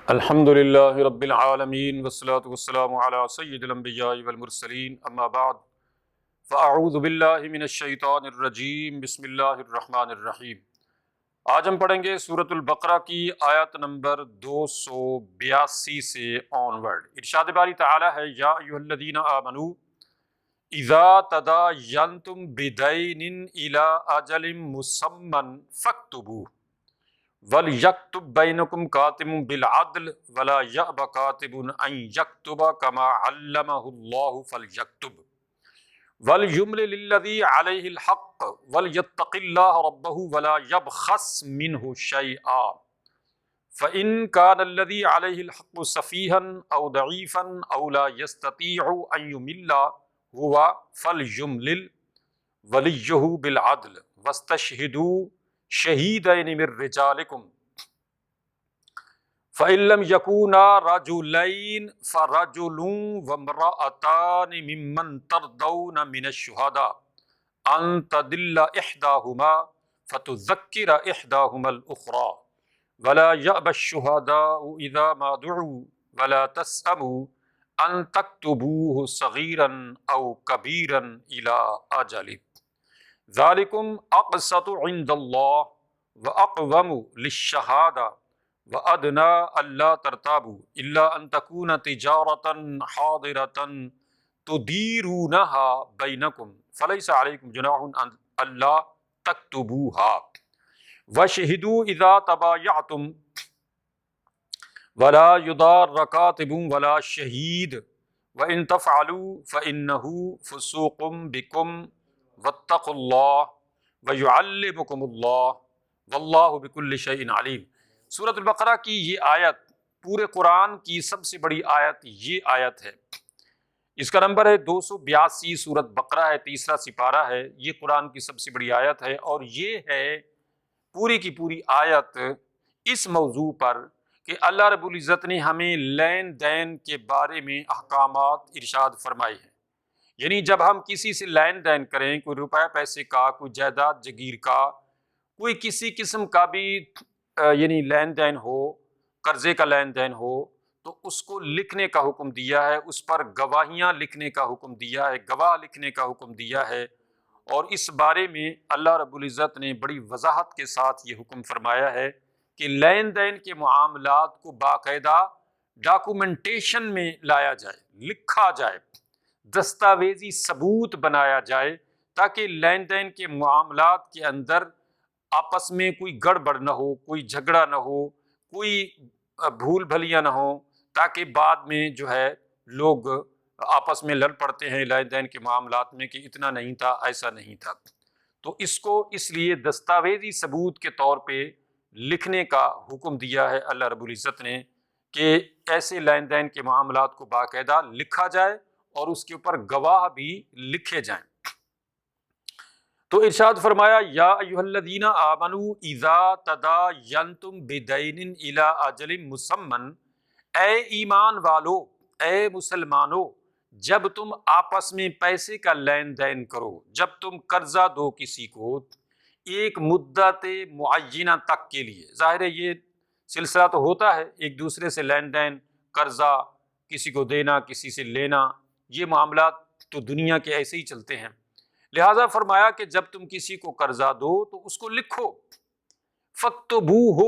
الحمد للہ رب العالمین والصلاة والسلام علی سید الانبیاء والمرسلین اما بعد فاعوذ باللہ من الشیطان الرجیم بسم اللہ الرحمن الرحیم۔ آج ہم پڑھیں گے سورۃ البقرہ کی آیت نمبر 282 سے آنورڈ۔ ارشاد باری تعالی ہے یا ایھا الذین آمنوا اذا تداینتم بدین الی اجل مسمی فاکتبوہ وَلْيَكْتُبْ بَيْنَكُمْ كَاتِبٌ بِالْعَدْلِ وَلَا يَأْبَ كَاتِبٌ أَنْ يَكْتُبَ كَمَا عَلَّمَهُ اللَّهُ فَلْيَكْتُبْ وَلْيُمْلِلِ الَّذِي عَلَيْهِ الْحَقُّ وَلْيَتَّقِ اللَّهَ رَبَّهُ وَلَا يَبْخَسْ مِنْهُ شَيْئًا فَإِنْ كَانَ الَّذِي عَلَيْهِ الْحَقُّ سَفِيهًا أَوْ ضَعِيفًا أَوْ لَا يَسْتَطِيعُ أَنْ يُمِلَّ هُوَ فَلْيُمْلِلْ وَلِيُّهُ بِالْعَدْلِ وَاسْتَشْهِدُوا شہیدین من رجالکم فإن لم يكونا رجلین فرجل وامرأتان ممن ترضون من الشهداء ان تضل احداهما فتذکر احداهما الأخرى ولا يأبى الشهداء اذا ما دعوا ولا تسأموا ان تكتبوه صغيرا او كبيرا الى اجله ذالکم اقسط عند اللہ واقوم للشہادہ وادنی الا ترتابوا الا ان تکون تجارۃ حاضرۃ تدیرونها بینکم فلیس علیکم جناح ان الا تکتبوها واشہدوا اذا تبایعتم ولا یضار کاتب ولا شہید وان تفعلوا فانه فسوق بکم واتقوا اللہ ویعلمکم اللہ واللہ بکل شیء علیم۔ سورۃ البقرہ کی یہ آیت پورے قرآن کی سب سے بڑی آیت یہ آیت ہے۔ اس کا نمبر ہے 282، سورۃ بقرہ ہے، تیسرا سپارہ ہے۔ یہ قرآن کی سب سے بڑی آیت ہے اور یہ ہے پوری کی پوری آیت اس موضوع پر کہ اللہ رب العزت نے ہمیں لین دین کے بارے میں احکامات ارشاد فرمائے ہیں۔ یعنی جب ہم کسی سے لین دین کریں، کوئی روپے پیسے کا، کوئی جائیداد جگیر کا، کوئی کسی قسم کا بھی یعنی لین دین ہو، قرضے کا لین دین ہو، تو اس کو لکھنے کا حکم دیا ہے، اس پر گواہیاں لکھنے کا حکم دیا ہے، گواہ لکھنے کا حکم دیا ہے۔ اور اس بارے میں اللہ رب العزت نے بڑی وضاحت کے ساتھ یہ حکم فرمایا ہے کہ لین دین کے معاملات کو باقاعدہ ڈاکومنٹیشن میں لایا جائے، لکھا جائے، دستاویزی ثبوت بنایا جائے، تاکہ لین دین کے معاملات کے اندر آپس میں کوئی گڑبڑ نہ ہو، کوئی جھگڑا نہ ہو، کوئی بھول بھلیاں نہ ہو، تاکہ بعد میں جو ہے لوگ آپس میں لڑ پڑتے ہیں لین دین کے معاملات میں کہ اتنا نہیں تھا، ایسا نہیں تھا۔ تو اس کو اس لیے دستاویزی ثبوت کے طور پہ لکھنے کا حکم دیا ہے اللہ رب العزت نے کہ ایسے لین دین کے معاملات کو باقاعدہ لکھا جائے اور اس کے اوپر گواہ بھی لکھے جائیں۔ تو ارشاد فرمایا یا ایھا الذین آمنوا اذا تداینتم بدین الی اجل مسمی، اے ایمان والو، اے مسلمانو، جب تم آپس میں پیسے کا لین دین کرو، جب تم قرضہ دو کسی کو ایک مدت معینہ تک کے لیے، ظاہر ہے یہ سلسلہ تو ہوتا ہے ایک دوسرے سے لین دین، قرضہ کسی کو دینا، کسی سے لینا، یہ معاملات تو دنیا کے ایسے ہی چلتے ہیں۔ لہٰذا فرمایا کہ جب تم کسی کو قرضہ دو تو اس کو لکھو، فَاكْتُبُوهُ،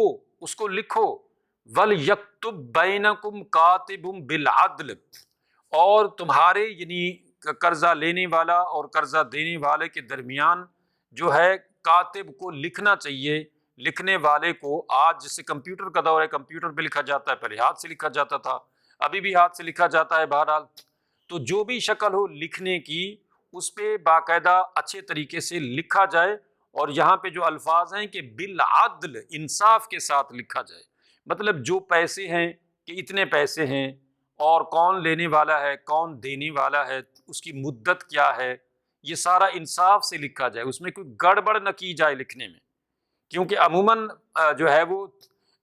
اس کو لکھو، وَلْيَكْتُبْ بَيْنَكُمْ كَاتِبٌ بِالْعَدْلِ، اور تمہارے یعنی قرضہ لینے والا اور قرضہ دینے والے کے درمیان جو ہے کاتب کو لکھنا چاہیے، لکھنے والے کو۔ آج جیسے کمپیوٹر کا دور ہے، کمپیوٹر پہ لکھا جاتا ہے، پہلے ہاتھ سے لکھا جاتا تھا، ابھی بھی ہاتھ سے لکھا جاتا ہے بہرحال۔ تو جو بھی شکل ہو لکھنے کی، اس پہ باقاعدہ اچھے طریقے سے لکھا جائے، اور یہاں پہ جو الفاظ ہیں کہ بالعدل، انصاف کے ساتھ لکھا جائے، مطلب جو پیسے ہیں کہ اتنے پیسے ہیں، اور کون لینے والا ہے، کون دینے والا ہے، اس کی مدت کیا ہے، یہ سارا انصاف سے لکھا جائے، اس میں کوئی گڑبڑ نہ کی جائے لکھنے میں، کیونکہ عموماً جو ہے وہ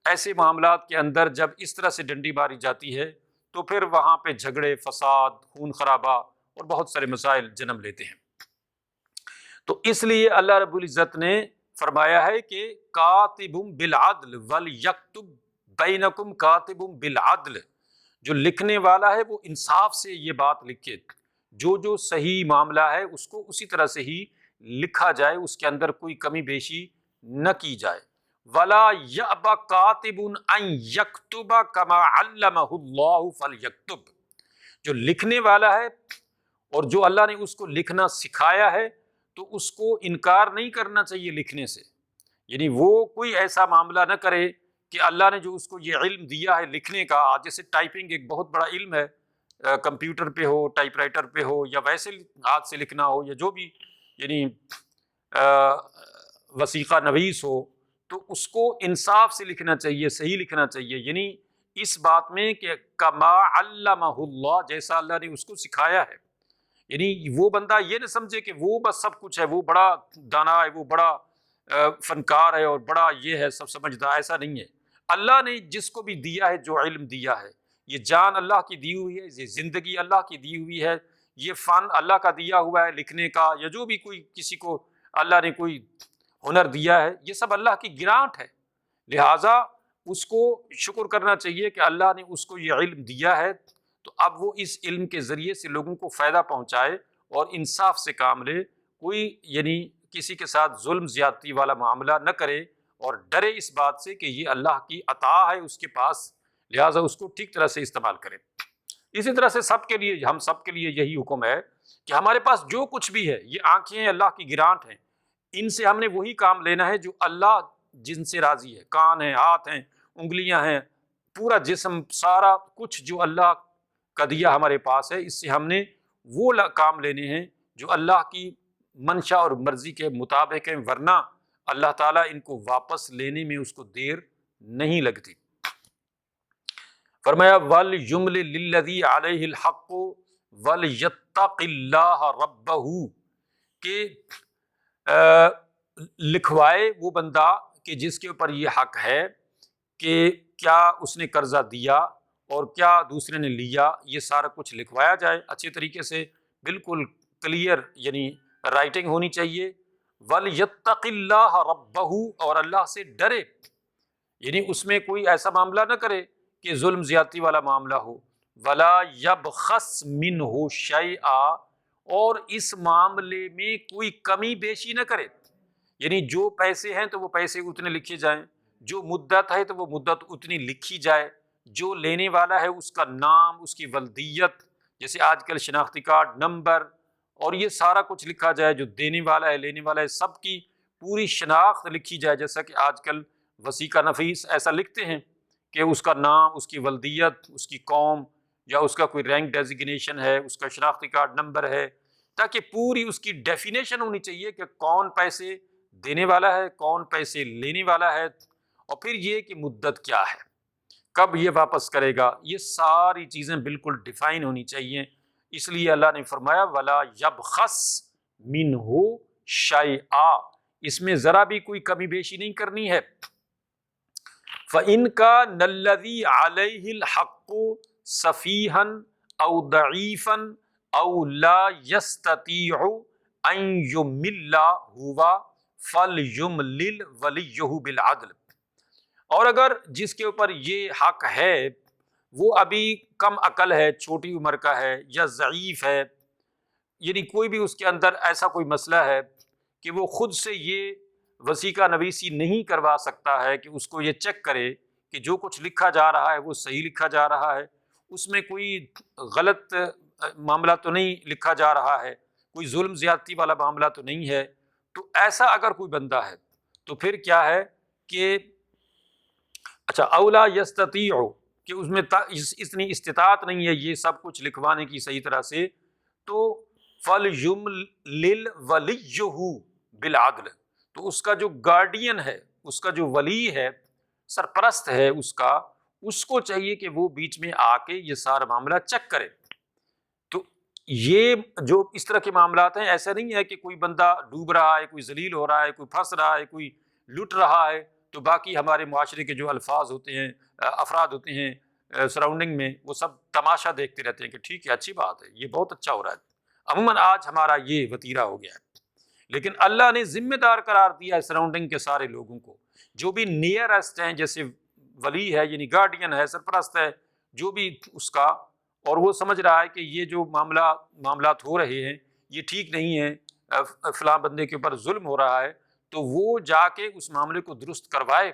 ایسے معاملات کے اندر جب اس طرح سے ڈنڈی ماری جاتی ہے تو پھر وہاں پہ جھگڑے، فساد، خون خرابہ اور بہت سارے مسائل جنم لیتے ہیں۔ تو اس لیے اللہ رب العزت نے فرمایا ہے کہ کاتب بالعدل ولیکتب بینکم کاتب بالعدل، جو لکھنے والا ہے وہ انصاف سے یہ بات لکھے، جو صحیح معاملہ ہے اس کو اسی طرح سے ہی لکھا جائے، اس کے اندر کوئی کمی بیشی نہ کی جائے۔ ولا یأبی کاتب ان یکتب کما علمہ اللہ فلیکتب، جو لکھنے والا ہے اور جو اللہ نے اس کو لکھنا سکھایا ہے تو اس کو انکار نہیں کرنا چاہیے لکھنے سے، یعنی وہ کوئی ایسا معاملہ نہ کرے کہ اللہ نے جو اس کو یہ علم دیا ہے لکھنے کا، جیسے ٹائپنگ ایک بہت بڑا علم ہے، کمپیوٹر پہ ہو، ٹائپ رائٹر پہ ہو، یا ویسے ہاتھ سے لکھنا ہو، یا جو بھی یعنی وثیقہ نویس ہو، تو اس کو انصاف سے لکھنا چاہیے، صحیح لکھنا چاہیے، یعنی اس بات میں کہ کما علمہ اللہ، جیسا اللہ نے اس کو سکھایا ہے، یعنی وہ بندہ یہ نہ سمجھے کہ وہ بس سب کچھ ہے، وہ بڑا دانا ہے، وہ بڑا فنکار ہے اور بڑا یہ ہے، سب سمجھدار، ایسا نہیں ہے۔ اللہ نے جس کو بھی دیا ہے، جو علم دیا ہے، یہ جان اللہ کی دی ہوئی ہے، یہ زندگی اللہ کی دی ہوئی ہے، یہ فن اللہ کا دیا ہوا ہے لکھنے کا، یا جو بھی کوئی کسی کو اللہ نے کوئی ہنر دیا ہے، یہ سب اللہ کی گرانٹ ہے، لہٰذا اس کو شکر کرنا چاہیے کہ اللہ نے اس کو یہ علم دیا ہے، تو اب وہ اس علم کے ذریعے سے لوگوں کو فائدہ پہنچائے اور انصاف سے کام لے، کوئی یعنی کسی کے ساتھ ظلم زیادتی والا معاملہ نہ کرے، اور ڈرے اس بات سے کہ یہ اللہ کی عطا ہے اس کے پاس، لہٰذا اس کو ٹھیک طرح سے استعمال کرے۔ اسی طرح سے سب کے لیے، ہم سب کے لیے یہی حکم ہے کہ ہمارے پاس جو کچھ بھی ہے، یہ آنکھیں اللہ کی گرانٹ ہیں، ان سے ہم نے وہی کام لینا ہے جو اللہ جن سے راضی ہے، کان ہیں، ہاتھ ہیں، انگلیاں ہیں، پورا جسم، سارا کچھ جو اللہ کا دیا ہمارے پاس ہے، اس سے ہم نے وہ کام لینے ہیں جو اللہ کی منشا اور مرضی کے مطابق ہیں، ورنہ اللہ تعالیٰ ان کو واپس لینے میں اس کو دیر نہیں لگتی۔ فرمایا وَلْيُمْلِلْ لِلَّذِي عَلَيْهِ الْحَقُّ وَلْيَتَّقِ اللَّهَ رَبَّهُ، کہ لکھوائے وہ بندہ کہ جس کے اوپر یہ حق ہے کہ کیا اس نے قرضہ دیا اور کیا دوسرے نے لیا، یہ سارا کچھ لکھوایا جائے اچھے طریقے سے، بالکل کلیئر، یعنی رائٹنگ ہونی چاہیے۔ وَلْيَتَّقِ اللَّهَ رَبَّهُ، اور اللہ سے ڈرے، یعنی اس میں کوئی ایسا معاملہ نہ کرے کہ ظلم زیادتی والا معاملہ ہو۔ وَلَا يَبْخَسْ مِنْهُ شَيْئًا، اور اس معاملے میں کوئی کمی بیشی نہ کرے، یعنی جو پیسے ہیں تو وہ پیسے اتنے لکھے جائیں، جو مدت ہے تو وہ مدت اتنی لکھی جائے، جو لینے والا ہے اس کا نام، اس کی ولدیت، جیسے آج کل شناختی کارڈ نمبر، اور یہ سارا کچھ لکھا جائے، جو دینے والا ہے لینے والا ہے سب کی پوری شناخت لکھی جائے، جیسا کہ آج کل وثیقہ نفیس ایسا لکھتے ہیں کہ اس کا نام، اس کی ولدیت، اس کی قوم، یا اس کا کوئی رینک ڈیزیگنیشن ہے، اس کا شناختی کارڈ نمبر ہے، تاکہ پوری اس کی ڈیفینیشن ہونی چاہیے کہ کون پیسے دینے والا ہے، کون پیسے لینے والا ہے، اور پھر یہ کہ مدت کیا ہے، کب یہ واپس کرے گا، یہ ساری چیزیں بالکل ڈیفائن ہونی چاہیے۔ اس لیے اللہ نے فرمایا وَلَا يَبْخَسْ مِنْهُ شَيْئًا، اس میں ذرا بھی کوئی کمی بیشی نہیں کرنی ہے۔ فَإِنْ كَانَ الَّذِي عَلَيْهِ الْحَقُّ سَفِيهًا أَوْ ضَعِيفًا أَوْ لَا يَسْتَطِيعُ أَنْ يُمِلَّ هُوَ فَلْيُمْلِلْ وَلِيُّهُ بِالْعَدْلِ، اور اگر جس کے اوپر یہ حق ہے وہ ابھی کم عقل ہے، چھوٹی عمر کا ہے، یا ضعیف ہے، یعنی کوئی بھی اس کے اندر ایسا کوئی مسئلہ ہے کہ وہ خود سے یہ وثیقہ نویسی نہیں کروا سکتا ہے کہ اس کو یہ چیک کرے کہ جو کچھ لکھا جا رہا ہے وہ صحیح لکھا جا رہا ہے، اس میں کوئی غلط معاملہ تو نہیں لکھا جا رہا ہے، کوئی ظلم زیادتی والا معاملہ تو نہیں ہے، تو ایسا اگر کوئی بندہ ہے تو پھر کیا ہے کہ اچھا اولا یستطیع، کہ اس میں اتنی استطاعت نہیں ہے یہ سب کچھ لکھوانے کی صحیح طرح سے، تو فَلْيُمْلِلْ وَلِيُّهُ بِالْعَدْلِ، تو اس کا جو گارڈین ہے، اس کا جو ولی ہے، سرپرست ہے اس کو چاہیے کہ وہ بیچ میں آ کے یہ سارا معاملہ چیک کرے۔ تو یہ جو اس طرح کے معاملات ہیں، ایسا نہیں ہے کہ کوئی بندہ ڈوب رہا ہے، کوئی ذلیل ہو رہا ہے، کوئی پھنس رہا ہے، کوئی لٹ رہا ہے، تو باقی ہمارے معاشرے کے جو الفاظ ہوتے ہیں، افراد ہوتے ہیں سراؤنڈنگ میں، وہ سب تماشا دیکھتے رہتے ہیں کہ ٹھیک ہے، اچھی بات ہے، یہ بہت اچھا ہو رہا ہے، عموماً آج ہمارا یہ وتیرہ ہو گیا ہے۔ لیکن اللہ نے ذمہ دار قرار دیا ہے سراؤنڈنگ کے سارے لوگوں کو، جو بھی نیئرسٹ ہیں، جیسے ولی ہے یعنی گارڈین ہے، سرپرست ہے جو بھی اس کا، اور وہ سمجھ رہا ہے کہ یہ جو معاملات ہو رہے ہیں یہ ٹھیک نہیں ہے، فلاں بندے کے اوپر ظلم ہو رہا ہے، تو وہ جا کے اس معاملے کو درست کروائے۔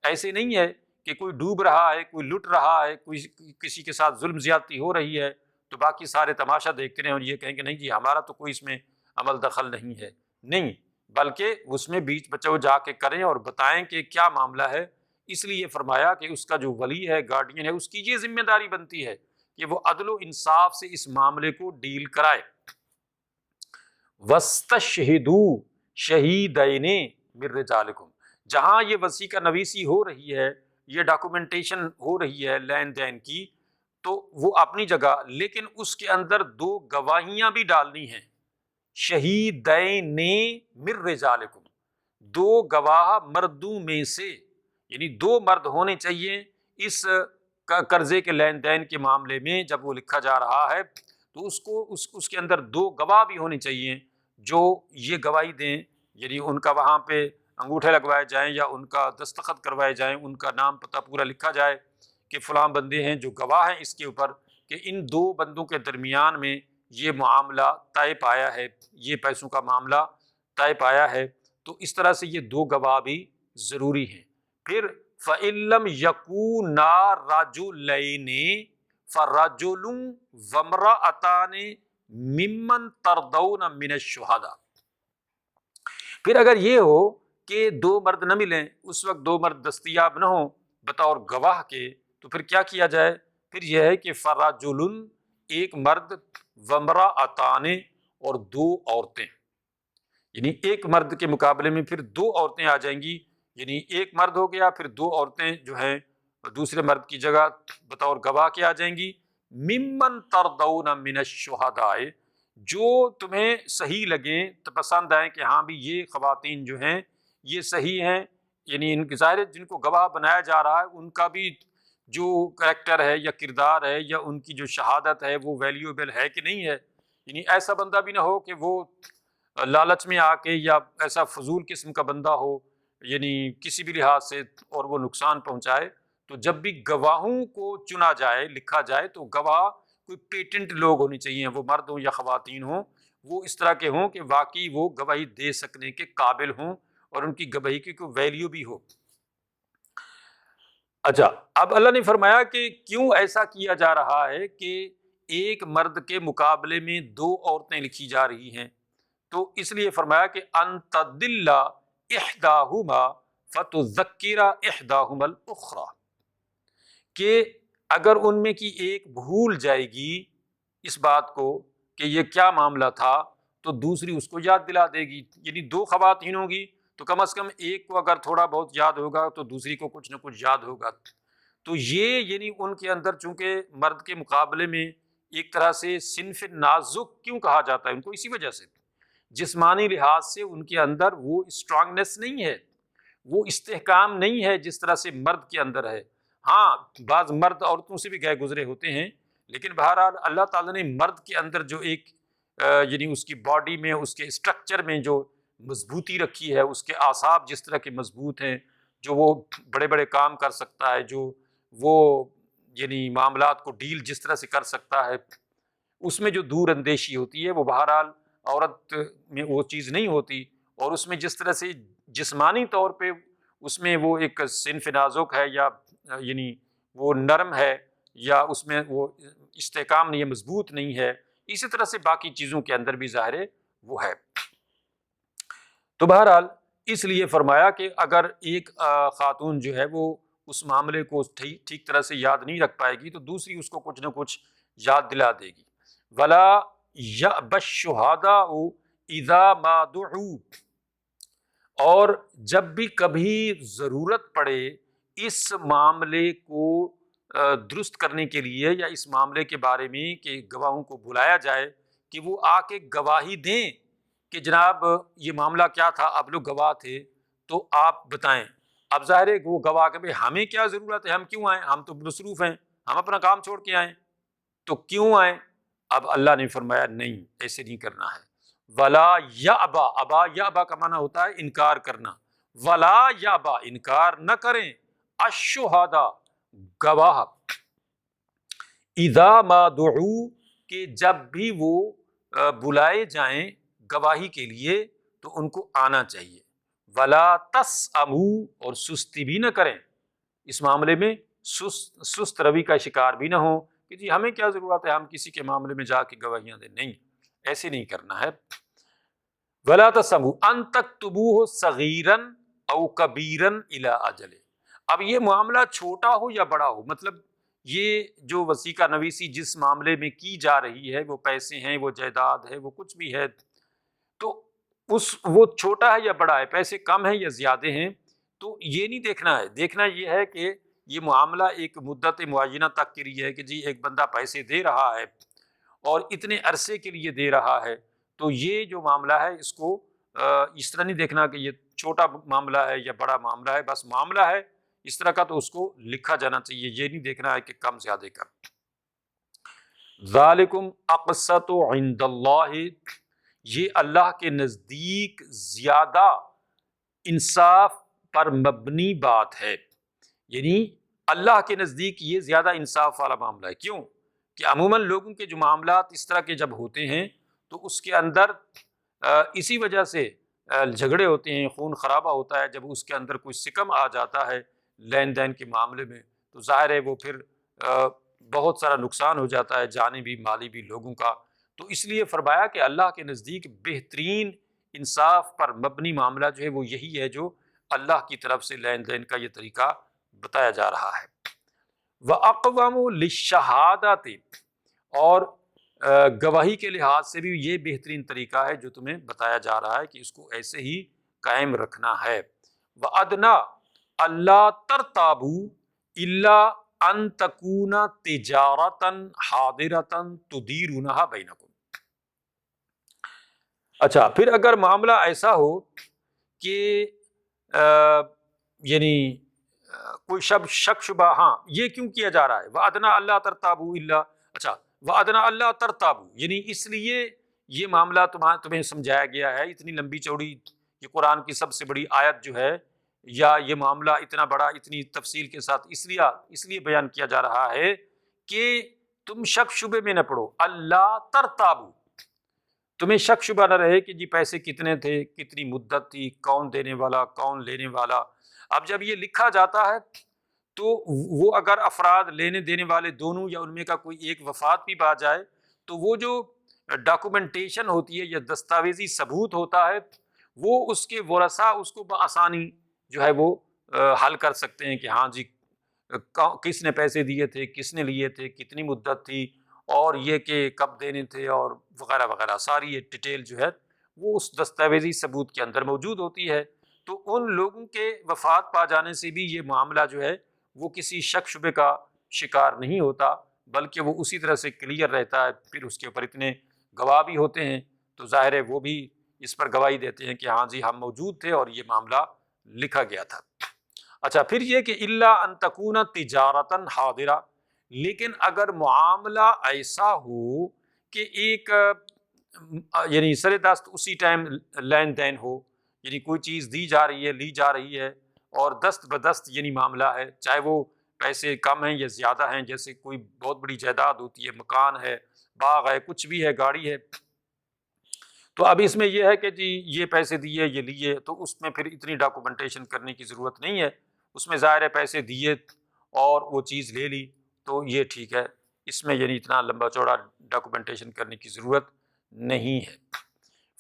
ایسے نہیں ہے کہ کوئی ڈوب رہا ہے، کوئی لٹ رہا ہے، کوئی کسی کے ساتھ ظلم زیادتی ہو رہی ہے تو باقی سارے تماشا دیکھتے رہیں اور یہ کہیں کہ نہیں جی ہمارا تو کوئی اس میں عمل دخل نہیں ہے، نہیں، بلکہ اس میں بیچ بچاؤ جا کے کریں اور بتائیں کہ کیا معاملہ ہے۔ اس لیے فرمایا کہ اس کا جو ولی ہے، گارڈین ہے، اس کی یہ ذمہ داری بنتی ہے کہ وہ عدل و انصاف سے اس معاملے کو ڈیل کرائے۔ وَاسْتَشْهِدُوا شَهِیدَینِ مِن رِجَالِکُم، جہاں یہ وصی کا نویسی ہو رہی ہے، یہ ڈاکومنٹیشن ہو رہی ہے لین دین کی، تو وہ اپنی جگہ، لیکن اس کے اندر دو گواہیاں بھی ڈالنی ہیں، شہیدین من رجالکم، دو گواہ مردوں میں سے، یعنی دو مرد ہونے چاہیے اس قرضے کے لین دین کے معاملے میں۔ جب وہ لکھا جا رہا ہے تو اس کے اندر دو گواہ بھی ہونے چاہیے جو یہ گواہی دیں، یعنی ان کا وہاں پہ انگوٹھے لگوائے جائیں یا ان کا دستخط کروائے جائیں، ان کا نام پتہ پورا لکھا جائے کہ فلاں بندے ہیں جو گواہ ہیں اس کے اوپر کہ ان دو بندوں کے درمیان میں یہ معاملہ طے پایا ہے، یہ پیسوں کا معاملہ طے پایا ہے، تو اس طرح سے یہ دو گواہ بھی ضروری ہیں۔ پھر فَإِن لَّمْ يَكُونَا رَجُلَيْنِ فَرَجُلٌ وَامْرَأَتَانِ مِمَّن تَرْضَوْنَ مِنَ الشُّهَدَاء، پھر اگر یہ ہو کہ دو مرد نہ ملیں، اس وقت دو مرد دستیاب نہ ہوں بطور گواہ کے، تو پھر کیا کیا جائے؟ پھر یہ ہے کہ فرجل، ایک مرد، وامرأتان، اور دو عورتیں، یعنی ایک مرد کے مقابلے میں پھر دو عورتیں آ جائیں گی، یعنی ایک مرد ہو گیا پھر دو عورتیں جو ہیں دوسرے مرد کی جگہ بطور گواہ کے آ جائیں گی، ممن ترضون من الشہداء، جو تمہیں صحیح لگیں، تو پسند آئیں کہ ہاں بھی یہ خواتین جو ہیں یہ صحیح ہیں، یعنی ان کے ظاہر جن کو گواہ بنایا جا رہا ہے ان کا بھی جو کریکٹر ہے یا کردار ہے یا ان کی جو شہادت ہے وہ ویلیوبل ہے کہ نہیں ہے، یعنی ایسا بندہ بھی نہ ہو کہ وہ لالچ میں آ کے، یا ایسا فضول قسم کا بندہ ہو یعنی کسی بھی لحاظ سے اور وہ نقصان پہنچائے۔ تو جب بھی گواہوں کو چنا جائے، لکھا جائے، تو گواہ کوئی پیٹنٹ لوگ ہونے چاہیے، وہ مرد ہوں یا خواتین ہوں، وہ اس طرح کے ہوں کہ واقعی وہ گواہی دے سکنے کے قابل ہوں اور ان کی گواہی کی کوئی ویلیو بھی ہو۔ اچھا، اب اللہ نے فرمایا کہ کیوں ایسا کیا جا رہا ہے کہ ایک مرد کے مقابلے میں دو عورتیں لکھی جا رہی ہیں، تو اس لیے فرمایا کہ ان تضل احداہما فتذکر احداہما الاخری، کہ اگر ان میں کی ایک بھول جائے گی اس بات کو کہ یہ کیا معاملہ تھا تو دوسری اس کو یاد دلا دے گی، یعنی دو خواتین ہوں گی تو کم از کم ایک کو اگر تھوڑا بہت یاد ہوگا تو دوسری کو کچھ نہ کچھ یاد ہوگا۔ تو یہ یعنی ان کے اندر چونکہ مرد کے مقابلے میں ایک طرح سے صنف نازک کیوں کہا جاتا ہے ان کو، اسی وجہ سے جسمانی لحاظ سے ان کے اندر وہ اسٹرانگنیس نہیں ہے، وہ استحکام نہیں ہے جس طرح سے مرد کے اندر ہے۔ ہاں بعض مرد عورتوں سے بھی گئے گزرے ہوتے ہیں، لیکن بہرحال اللہ تعالیٰ نے مرد کے اندر جو ایک یعنی اس کی باڈی میں، اس کے اسٹرکچر میں جو مضبوطی رکھی ہے، اس کے اعصاب جس طرح کے مضبوط ہیں، جو وہ بڑے بڑے کام کر سکتا ہے، جو وہ یعنی معاملات کو ڈیل جس طرح سے کر سکتا ہے، اس میں جو دور اندیشی ہوتی ہے وہ بہرحال عورت میں وہ چیز نہیں ہوتی، اور اس میں جس طرح سے جسمانی طور پہ اس میں وہ ایک صنف نازک ہے یا یعنی وہ نرم ہے یا اس میں وہ استحکام نہیں ہے، مضبوط نہیں ہے، اسی طرح سے باقی چیزوں کے اندر بھی ظاہر ہے وہ ہے۔ تو بہرحال اس لیے فرمایا کہ اگر ایک خاتون جو ہے وہ اس معاملے کو ٹھیک طرح سے یاد نہیں رکھ پائے گی تو دوسری اس کو کچھ نہ کچھ یاد دلا دے گی۔ وَلَا يَأْبَ الشُّهَدَاءُ إِذَا مَا دُعُوا، اور جب بھی کبھی ضرورت پڑے اس معاملے کو درست کرنے کے لیے یا اس معاملے کے بارے میں کہ گواہوں کو بلایا جائے کہ وہ آ کے گواہی دیں کہ جناب یہ معاملہ کیا تھا، آپ لوگ گواہ تھے تو آپ بتائیں۔ اب ظاہر ہے وہ گواہ کہ بھئی ہمیں کیا ضرورت ہے، ہم کیوں آئیں، ہم تو مصروف ہیں، ہم اپنا کام چھوڑ کے آئیں، تو کیوں آئیں؟ اب اللہ نے فرمایا نہیں، ایسے نہیں کرنا ہے۔ ولا یابا، ابا یابا کا معنی ہوتا ہے انکار کرنا، ولا یابا، انکار نہ کریں، الشہداء گواہ، اذا ما دعو کہ جب بھی وہ بلائے جائیں گواہی کے لیے تو ان کو آنا چاہیے، ولا تسأموا اور سستی بھی نہ کریں اس معاملے میں، سست روی کا شکار بھی نہ ہو کہ جی ہمیں کیا ضرورت ہے ہم کسی کے معاملے میں جا کے گواہیاں دیں، نہیں، ایسے نہیں کرنا ہے۔ ولا تسأموا ان تکتبوہ صغیرا او کبیرا الی اجل، اب یہ معاملہ چھوٹا ہو یا بڑا ہو، مطلب یہ جو وثیقہ نویسی جس معاملے میں کی جا رہی ہے، وہ پیسے ہیں، وہ جائیداد ہے، وہ کچھ بھی ہے، تو وہ چھوٹا ہے یا بڑا ہے، پیسے کم ہیں یا زیادہ ہیں، تو یہ نہیں دیکھنا ہے، دیکھنا یہ ہے کہ یہ معاملہ ایک مدت معینہ تک کے لیے ہے کہ جی ایک بندہ پیسے دے رہا ہے اور اتنے عرصے کے لیے دے رہا ہے، تو یہ جو معاملہ ہے اس کو اس طرح نہیں دیکھنا کہ یہ چھوٹا معاملہ ہے یا بڑا معاملہ ہے، بس معاملہ ہے اس طرح کا تو اس کو لکھا جانا چاہیے، یہ نہیں دیکھنا ہے کہ کم زیادہ کا۔ ذالکم اقسط عند اللہ، یہ اللہ کے نزدیک زیادہ انصاف پر مبنی بات ہے، یعنی اللہ کے نزدیک یہ زیادہ انصاف والا معاملہ ہے۔ کیوں کہ عموماً لوگوں کے جو معاملات اس طرح کے جب ہوتے ہیں تو اس کے اندر اسی وجہ سے جھگڑے ہوتے ہیں، خون خرابہ ہوتا ہے، جب اس کے اندر کوئی سکم آ جاتا ہے لین دین کے معاملے میں تو ظاہر ہے وہ پھر بہت سارا نقصان ہو جاتا ہے، جانی بھی مالی بھی لوگوں کا۔ تو اس لیے فرمایا کہ اللہ کے نزدیک بہترین انصاف پر مبنی معاملہ جو ہے وہ یہی ہے جو اللہ کی طرف سے لین دین کا یہ طریقہ بتایا جا رہا ہے۔ وَأَقْوَمُ لِلشَّهَادَةِ، اور گواہی کے لحاظ سے بھی یہ بہترین طریقہ ہے جو تمہیں بتایا جا رہا ہے کہ اس کو ایسے ہی قائم رکھنا ہے۔ وَأَدْنَا أَلَّا تَرْتَابُوا إِلَّا أَن تَكُونَ تِجَارَةً حَاضِرَةً تُدِيرُونَهَا بَيْنَكُمْ۔ اچھا، پھر اگر معاملہ ایسا ہو کہ یعنی کوئی شک شبہ، ہاں یہ کیوں کیا جا رہا ہے وَأَدْنَا أَلَّا تَرْتَابُوا إِلَّا، اچھا وَأَدْنَا أَلَّا تَرْتَابُوا یعنی اس لیے یہ معاملہ تمہیں سمجھایا گیا ہے، اتنی لمبی چوڑی یہ قرآن کی سب سے بڑی آیت جو ہے یا یہ معاملہ اتنا بڑا اتنی تفصیل کے ساتھ اس لیے بیان کیا جا رہا ہے کہ تم شک شبے میں نہ پڑو، اللہ ترتابو، تمہیں شک شبہ نہ رہے کہ جی پیسے کتنے تھے، کتنی مدت تھی، کون دینے والا کون لینے والا۔ اب جب یہ لکھا جاتا ہے تو وہ اگر افراد لینے دینے والے دونوں یا ان میں کا کوئی ایک وفات بھی پا جائے تو وہ جو ڈاکومنٹیشن ہوتی ہے یا دستاویزی ثبوت ہوتا ہے وہ اس کے ورثاء اس کو بآسانی جو ہے وہ حل کر سکتے ہیں کہ ہاں جی کس نے پیسے دیے تھے، کس نے لیے تھے، کتنی مدت تھی، اور یہ کہ کب دینے تھے اور وغیرہ وغیرہ، ساری یہ ڈیٹیل جو ہے وہ اس دستاویزی ثبوت کے اندر موجود ہوتی ہے۔ تو ان لوگوں کے وفات پا جانے سے بھی یہ معاملہ جو ہے وہ کسی شک شبے کا شکار نہیں ہوتا، بلکہ وہ اسی طرح سے کلیئر رہتا ہے۔ پھر اس کے اوپر اتنے گواہ بھی ہوتے ہیں تو ظاہر ہے وہ بھی اس پر گواہی دیتے ہیں کہ ہاں جی ہم موجود تھے اور یہ معاملہ لکھا گیا تھا۔ اچھا، پھر یہ کہ الا ان تکون تجارتاً حاضرہ، لیکن اگر معاملہ ایسا ہو کہ ایک یعنی سر دست اسی ٹائم لین دین ہو، یعنی کوئی چیز دی جا رہی ہے لی جا رہی ہے اور دست بدست یعنی معاملہ ہے، چاہے وہ پیسے کم ہیں یا زیادہ ہیں، جیسے کوئی بہت بڑی جائیداد ہوتی ہے، مکان ہے، باغ ہے، کچھ بھی ہے، گاڑی ہے، تو اب اس میں یہ ہے کہ جی یہ پیسے دیے یہ لیے، تو اس میں پھر اتنی ڈاکومنٹیشن کرنے کی ضرورت نہیں ہے، اس میں ظاہر ہے پیسے دیے اور وہ چیز لے لی تو یہ ٹھیک ہے، اس میں یعنی اتنا لمبا چوڑا ڈاکومنٹیشن کرنے کی ضرورت نہیں ہے۔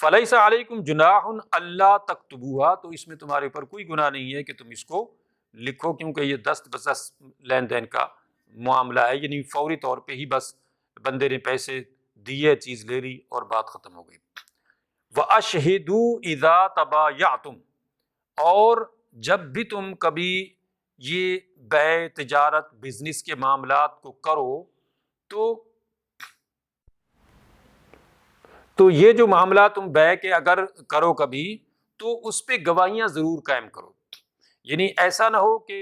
فَلَيْسَ عَلَيْكُمْ جُنَاحٌ أَلَّا تَكْتُبُوهَا، تو اس میں تمہارے اوپر کوئی گناہ نہیں ہے کہ تم اس کو لکھو، کیونکہ یہ دست بدست لین دین کا معاملہ ہے، یعنی فوری طور پہ ہی بس بندے نے پیسے دیے، چیز لے لی اور بات ختم ہو گئی۔ وَأَشْهِدُوا إِذَا تَبَايَعْتُمْ، اور جب بھی تم کبھی یہ بیع تجارت بزنس کے معاملات کو کرو تو یہ جو معاملہ تم بیع کے اگر کرو کبھی تو اس پہ گواہیاں ضرور قائم کرو، یعنی ایسا نہ ہو کہ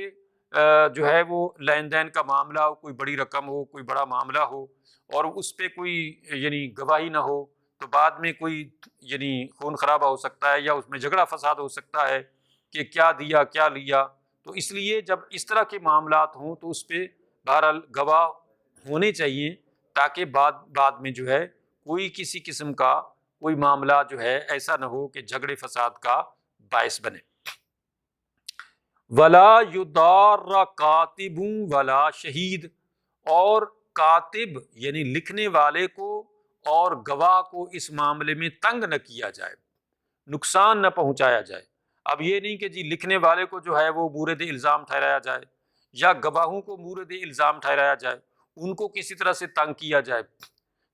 جو ہے وہ لین دین کا معاملہ ہو، کوئی بڑی رقم ہو، کوئی بڑا معاملہ ہو اور اس پہ کوئی یعنی گواہی نہ ہو تو بعد میں کوئی یعنی خون خرابہ ہو سکتا ہے یا اس میں جھگڑا فساد ہو سکتا ہے کہ کیا دیا کیا لیا، تو اس لیے جب اس طرح کے معاملات ہوں تو اس پہ بہرحال گواہ ہونے چاہیے، تاکہ بعد میں جو ہے کوئی کسی قسم کا کوئی معاملہ جو ہے ایسا نہ ہو کہ جھگڑے فساد کا باعث بنے۔ ولا یضار کاتب ولا شہید، اور کاتب یعنی لکھنے والے کو اور گواہ کو اس معاملے میں تنگ نہ کیا جائے، نقصان نہ پہنچایا جائے۔ اب یہ نہیں کہ جی لکھنے والے کو جو ہے وہ مورد الزام ٹھہرایا جائے یا گواہوں کو مورد الزام ٹھہرایا جائے، ان کو کسی طرح سے تنگ کیا جائے،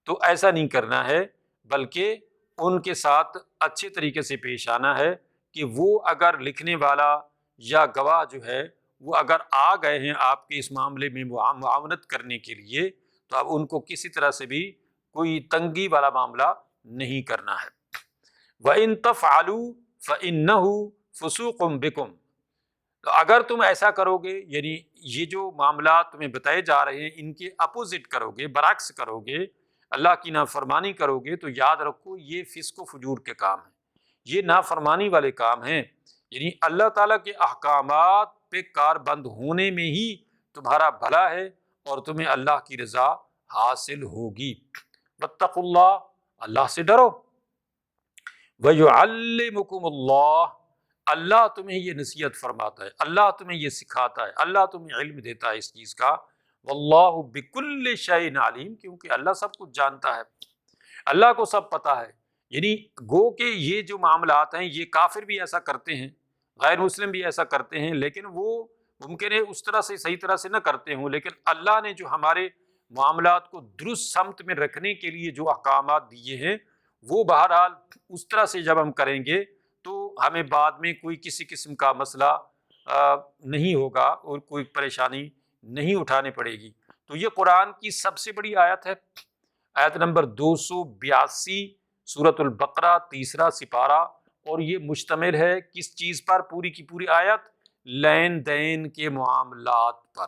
تو ایسا نہیں کرنا ہے، بلکہ ان کے ساتھ اچھے طریقے سے پیش آنا ہے کہ وہ اگر لکھنے والا یا گواہ جو ہے وہ اگر آ گئے ہیں آپ کے اس معاملے میں معاونت کرنے کے لیے، تو اب ان کو کسی طرح سے بھی کوئی تنگی والا معاملہ نہیں کرنا ہے۔ وَإِن تَفْعَلُوا فَإِنَّهُ فُسُوقٌ بِكُمْ، تو اگر تم ایسا کرو گے، یعنی یہ جو معاملات تمہیں بتائے جا رہے ہیں ان کے اپوزٹ کرو گے، برعکس کرو گے، اللہ کی نافرمانی کرو گے، تو یاد رکھو یہ فسق و فجور کے کام ہیں، یہ نافرمانی والے کام ہیں۔ یعنی اللہ تعالیٰ کے احکامات پہ کار بند ہونے میں ہی تمہارا بھلا ہے اور تمہیں اللہ کی رضا حاصل ہوگی۔ واتقوا اللہ، اللہ سے ڈرو۔ وَيُعَلِّمُكُمُ اللَّهُ، اللہ تمہیں یہ نصیحت فرماتا ہے، اللہ تمہیں یہ سکھاتا ہے، اللہ تمہیں علم دیتا ہے اس چیز کا۔ واللہ بکل شیء علیم، کیونکہ اللہ سب کچھ جانتا ہے، اللہ کو سب پتہ ہے۔ یعنی گو کہ یہ جو معاملات ہیں یہ کافر بھی ایسا کرتے ہیں، غیر مسلم بھی ایسا کرتے ہیں، لیکن وہ ممکن ہے اس طرح سے صحیح طرح سے نہ کرتے ہوں، لیکن اللہ نے جو ہمارے معاملات کو درست سمت میں رکھنے کے لیے جو احکامات دیے ہیں، وہ بہرحال اس طرح سے جب ہم کریں گے تو ہمیں بعد میں کوئی کسی قسم کا مسئلہ نہیں ہوگا اور کوئی پریشانی نہیں اٹھانے پڑے گی۔ تو یہ قرآن کی سب سے بڑی آیت ہے، آیت نمبر 282 سورۃ البقرہ، تیسرا سپارہ، اور یہ مشتمل ہے کس چیز پر؟ پوری کی پوری آیت لین دین کے معاملات پر،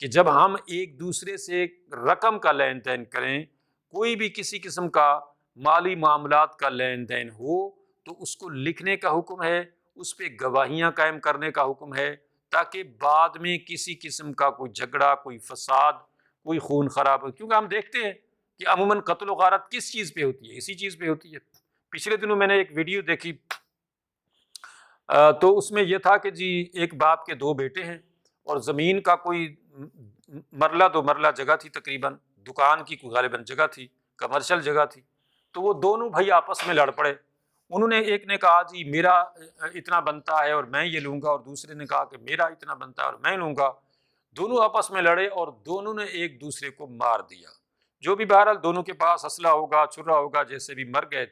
کہ جب ہم ایک دوسرے سے رقم کا لین دین کریں، کوئی بھی کسی قسم کا مالی معاملات کا لین دین ہو، تو اس کو لکھنے کا حکم ہے، اس پہ گواہیاں قائم کرنے کا حکم ہے، تاکہ بعد میں کسی قسم کا کوئی جھگڑا، کوئی فساد، کوئی خون خراب ہو۔ کیونکہ ہم دیکھتے ہیں کہ عموماً قتل و غارت کس چیز پہ ہوتی ہے؟ اسی چیز پہ ہوتی ہے۔ پچھلے دنوں میں نے ایک ویڈیو دیکھی، تو اس میں یہ تھا کہ جی ایک باپ کے 2 بیٹے ہیں اور زمین کا کوئی مرلہ 2 مرلہ جگہ تھی، تقریباً دکان کی کوئی غالباً جگہ تھی، کمرشل جگہ تھی، تو وہ دونوں بھائی آپس میں لڑ پڑے۔ انہوں نے ایک نے کہا جی میرا اتنا بنتا ہے اور میں یہ لوں گا، اور دوسرے نے کہا کہ میرا اتنا بنتا ہے اور میں لوں گا۔ دونوں آپس میں لڑے اور دونوں نے ایک دوسرے کو مار دیا۔ جو بھی بہرحال دونوں کے پاس اسلحہ ہوگا، چھرا ہوگا، جیسے بھی مر گئے۔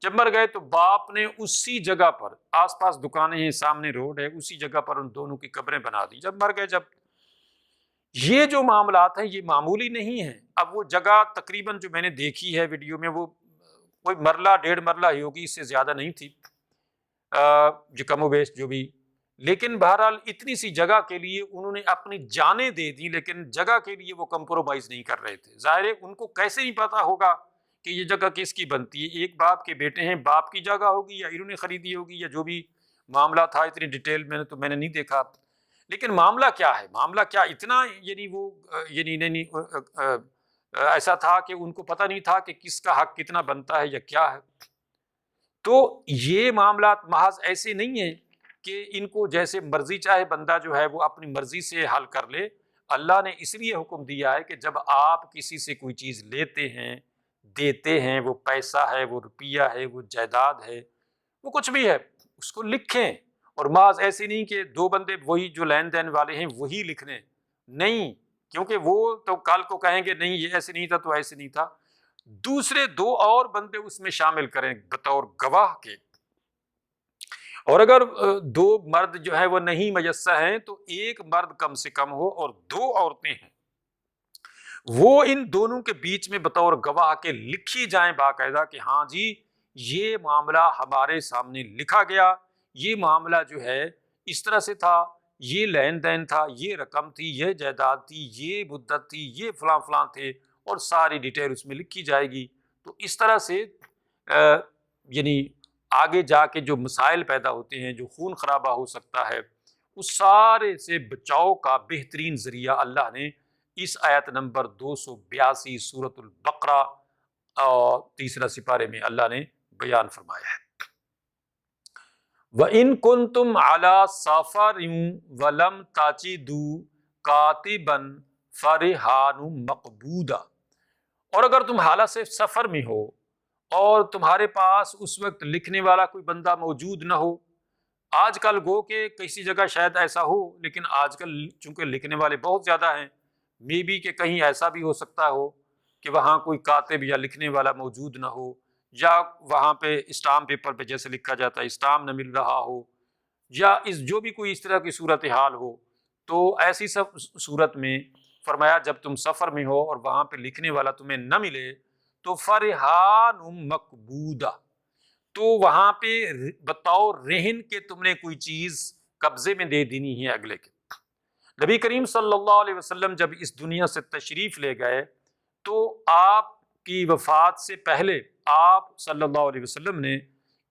جب مر گئے تو باپ نے اسی جگہ پر، آس پاس دکانیں ہیں، سامنے روڈ ہے، اسی جگہ پر ان دونوں کی قبریں بنا دی جب مر گئے۔ جب یہ جو معاملات ہیں یہ معمولی نہیں ہیں۔ اب وہ جگہ تقریباً جو میں نے دیکھی ہے ویڈیو میں، وہ کوئی مرلہ 1.5 مرلہ ہی ہوگی، اس سے زیادہ نہیں تھی، جو کم و بیش جو بھی، لیکن بہرحال اتنی سی جگہ کے لیے انہوں نے اپنی جانیں دے دی، لیکن جگہ کے لیے وہ کمپرومائز نہیں کر رہے تھے۔ ظاہر ہے ان کو کیسے نہیں پتا ہوگا کہ یہ جگہ کس کی بنتی ہے؟ ایک باپ کے بیٹے ہیں، باپ کی جگہ ہوگی یا انہوں نے خریدی ہوگی یا جو بھی معاملہ تھا، اتنی ڈیٹیل میں نے نہیں دیکھا۔ لیکن معاملہ کیا ہے؟ معاملہ کیا اتنا یعنی وہ یعنی نہیں ایسا تھا کہ ان کو پتہ نہیں تھا کہ کس کا حق کتنا بنتا ہے یا کیا ہے۔ تو یہ معاملات محض ایسے نہیں ہیں کہ ان کو جیسے مرضی چاہے بندہ جو ہے وہ اپنی مرضی سے حل کر لے۔ اللہ نے اس لیے حکم دیا ہے کہ جب آپ کسی سے کوئی چیز لیتے ہیں، دیتے ہیں، وہ پیسہ ہے، وہ روپیہ ہے، وہ جائیداد ہے، وہ کچھ بھی ہے، اس کو لکھیں۔ اور محض ایسے نہیں کہ 2 بندے وہی جو لین دین والے ہیں وہی لکھ لیں، نہیں، کیونکہ وہ تو کل کو کہیں گے نہیں یہ ایسے نہیں تھا تو ایسے نہیں تھا، دوسرے 2 اور بندے اس میں شامل کریں بطور گواہ کے۔ اور اگر 2 مرد جو ہے وہ نہیں میسر ہیں تو 1 مرد کم سے کم ہو اور 2 عورتیں ہیں، وہ ان دونوں کے بیچ میں بطور گواہ کے لکھی جائیں باقاعدہ کہ ہاں جی یہ معاملہ ہمارے سامنے لکھا گیا، یہ معاملہ جو ہے اس طرح سے تھا، یہ لین دین تھا، یہ رقم تھی، یہ جائیداد تھی، یہ مدت تھی، یہ فلاں فلاں تھے، اور ساری ڈیٹیل اس میں لکھی جائے گی۔ تو اس طرح سے یعنی آگے جا کے جو مسائل پیدا ہوتے ہیں، جو خون خرابہ ہو سکتا ہے، اس سارے سے بچاؤ کا بہترین ذریعہ اللہ نے اس آیت نمبر 282 سورۃ البقرہ اور تیسرا سپارے میں اللہ نے بیان فرمایا ہے۔ وَإِن كُنتُمْ عَلَى سَفَرٍ وَلَمْ تَجِدُوا كَاتِبًا فَرِهَانٌ مَقْبُودًا، اور اگر تم حالت سے سفر میں ہو اور تمہارے پاس اس وقت لکھنے والا کوئی بندہ موجود نہ ہو، آج کل گو کہ کسی جگہ شاید ایسا ہو، لیکن آج کل چونکہ لکھنے والے بہت زیادہ ہیں، مے بی کہ کہیں ایسا بھی ہو سکتا ہو کہ وہاں کوئی کاتب یا لکھنے والا موجود نہ ہو، یا وہاں پہ اسٹامپ پیپر پہ جیسے لکھا جاتا ہے اسٹامپ نہ مل رہا ہو، یا جو بھی کوئی اس طرح کی صورتحال ہو، تو ایسی سب صورت میں فرمایا جب تم سفر میں ہو اور وہاں پہ لکھنے والا تمہیں نہ ملے تو فرحان مقبوضہ، تو وہاں پہ بتاؤ رہن کے تم نے کوئی چیز قبضے میں دے دینی ہے اگلے کے۔ نبی کریم صلی اللہ علیہ وسلم جب اس دنیا سے تشریف لے گئے تو آپ کی وفات سے پہلے آپ صلی اللہ علیہ وسلم نے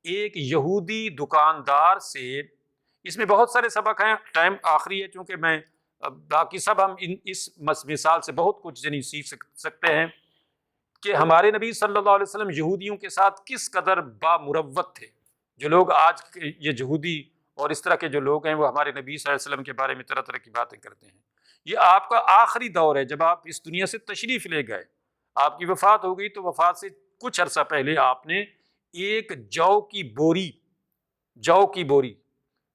ایک یہودی دکاندار سے، اس میں بہت سارے سبق ہیں، ٹائم آخری ہے چونکہ میں باقی سب ہم اس مثال سے بہت کچھ سیکھ سکتے ہیں کہ ہمارے نبی صلی اللہ علیہ وسلم یہودیوں کے ساتھ کس قدر بامروت تھے۔ جو لوگ آج یہ یہودی اور اس طرح کے جو لوگ ہیں وہ ہمارے نبی صلی اللہ علیہ وسلم کے بارے میں طرح طرح کی باتیں کرتے ہیں، یہ آپ کا آخری دور ہے جب آپ اس دنیا سے تشریف لے گئے، آپ کی وفات ہو گئی تو وفات سے کچھ عرصہ پہلے آپ نے ایک جو کی بوری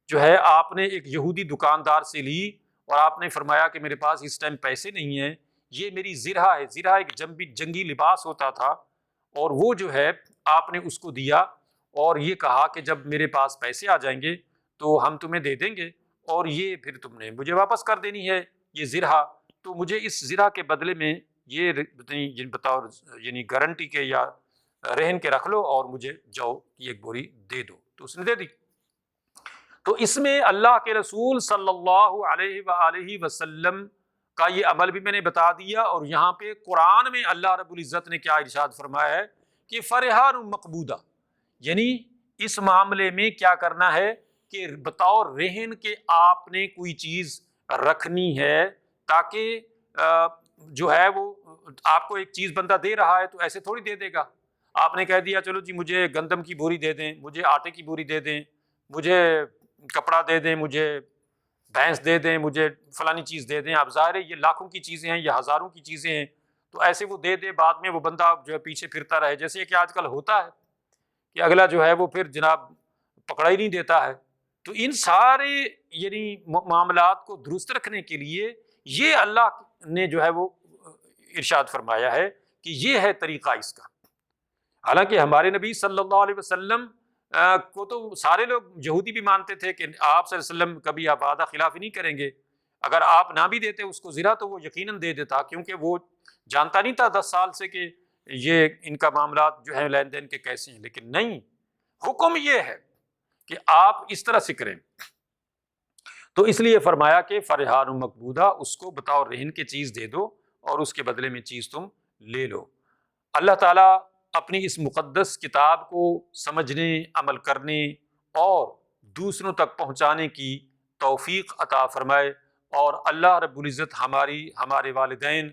جو ہے آپ نے ایک یہودی دکاندار سے لی، اور آپ نے فرمایا کہ میرے پاس اس ٹائم پیسے نہیں ہیں، یہ میری زرہ ہے۔ زرہ ایک جنگی لباس ہوتا تھا، اور وہ جو ہے آپ نے اس کو دیا اور یہ کہا کہ جب میرے پاس پیسے آ جائیں گے تو ہم تمہیں دے دیں گے، اور یہ پھر تم نے مجھے واپس کر دینی ہے یہ زرہ، تو مجھے اس زرہ کے بدلے میں یہ بتاؤ یعنی گارنٹی کے یا رہن کے رکھ لو اور مجھے جو کی ایک بوری دے دو۔ تو اس نے دے دی۔ تو اس میں اللہ کے رسول صلی اللہ علیہ وآلہ وسلم کا یہ عمل بھی میں نے بتا دیا، اور یہاں پہ قرآن میں اللہ رب العزت نے کیا ارشاد فرمایا ہے کہ فرحان مقبوضہ، یعنی اس معاملے میں کیا کرنا ہے کہ بطور رہن کے آپ نے کوئی چیز رکھنی ہے، تاکہ جو ہے وہ آپ کو ایک چیز بندہ دے رہا ہے تو ایسے تھوڑی دے دے گا۔ آپ نے کہہ دیا چلو جی مجھے گندم کی بوری دے دیں، مجھے آٹے کی بوری دے دیں، مجھے کپڑا دے دیں، مجھے بھینس دے دیں، مجھے فلانی چیز دے دیں، اب ظاہر ہے یہ لاکھوں کی چیزیں ہیں، یہ ہزاروں کی چیزیں ہیں، تو ایسے وہ دے دے، بعد میں وہ بندہ جو ہے پیچھے پھرتا رہے، جیسے کہ آج کل ہوتا ہے کہ اگلا جو ہے وہ پھر جناب پکڑا ہی نہیں دیتا ہے۔ تو ان سارے یعنی معاملات کو درست رکھنے کے لیے یہ اللہ نے جو ہے وہ ارشاد فرمایا ہے کہ یہ ہے طریقہ اس کا۔ حالانکہ ہمارے نبی صلی اللہ علیہ وسلم کو تو سارے لوگ یہودی بھی مانتے تھے کہ آپ صلی اللہ علیہ وسلم کبھی آپ وعدہ خلافی نہیں کریں گے، اگر آپ نہ بھی دیتے اس کو زرہ تو وہ یقیناً دے دیتا، کیونکہ وہ جانتا نہیں تھا 10 سال سے کہ یہ ان کا معاملات جو ہیں لین دین کے کیسے ہیں، لیکن نہیں، حکم یہ ہے کہ آپ اس طرح سے کریں۔ تو اس لیے فرمایا کہ فرحان مقبوضہ، اس کو بطور رہن کے چیز دے دو اور اس کے بدلے میں چیز تم لے لو۔ اللہ تعالیٰ اپنی اس مقدس کتاب کو سمجھنے، عمل کرنے اور دوسروں تک پہنچانے کی توفیق عطا فرمائے، اور اللہ رب العزت ہمارے والدین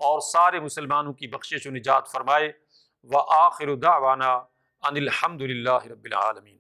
اور سارے مسلمانوں کی بخشش و نجات فرمائے۔ وآخر دعوانا ان الحمد للہ رب العالمین۔